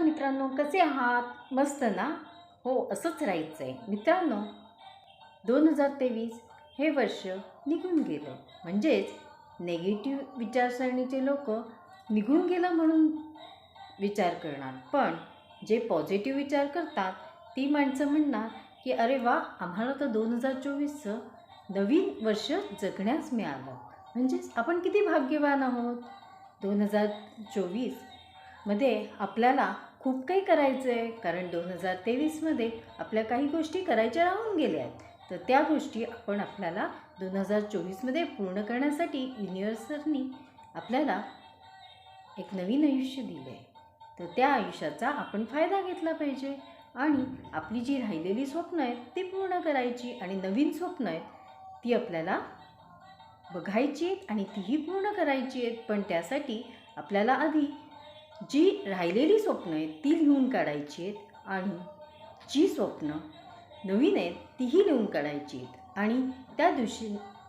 नमस्कार मित्रांनो, कसे आहात? मस्त ना? हो, असंच राहायचं आहे मित्रांनो. 2023 हे वर्ष निघून गेलं, म्हणजेच नेगेटिव्ह विचारसरणीचे लोक निघून गेलं म्हणून विचार करणार, पण जे पॉझिटिव्ह विचार करतात ती माणसं म्हणणार की अरे वा, आम्हाला तर 2024चं नवीन वर्ष जगण्यास मिळालं, म्हणजेच आपण किती भाग्यवान आहोत. 2024मध्ये आपल्याला खूप काही करायचं आहे, कारण 2023मध्ये आपल्या काही गोष्टी करायच्या राहून गेल्या आहेत. तर त्या गोष्टी आपण आपल्याला 2024मध्ये पूर्ण करण्यासाठी युनिव्हर्सनी आपल्याला एक नवीन आयुष्य दिलं आहे. तर त्या आयुष्याचा आपण फायदा घेतला पाहिजे आणि आपली जी राहिलेली स्वप्न आहेत ती पूर्ण करायची, आणि नवीन स्वप्न आहेत ती आपल्याला बघायची आहेत आणि तीही पूर्ण करायची आहेत. पण त्यासाठी आपल्याला आधी जी राहिलेली स्वप्न आहेत ती लिहून काढायची आहेत, आणि जी स्वप्न नवीन आहेत तीही लिहून काढायची आहेत, आणि त्या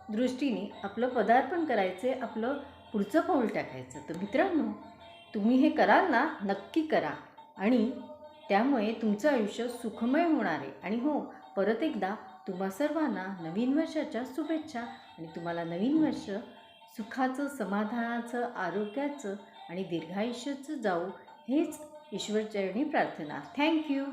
दृष्टीने आपलं पदार्पण करायचं आहे, आपलं पुढचं पाऊल टाकायचं. तर मित्रांनो, तुम्ही हे कराल ना? नक्की करा, आणि त्यामुळे तुमचं आयुष्य सुखमय होणार आहे. आणि हो, परत एकदा तुम्हा सर्वांना नवीन वर्षाच्या शुभेच्छा, आणि तुम्हाला नवीन वर्ष सुखाचं, समाधानाचं, आरोग्याचं आणि दीर्घायुष्याचं जाऊ, हेच ईश्वरचरणी प्रार्थना. थँक्यू.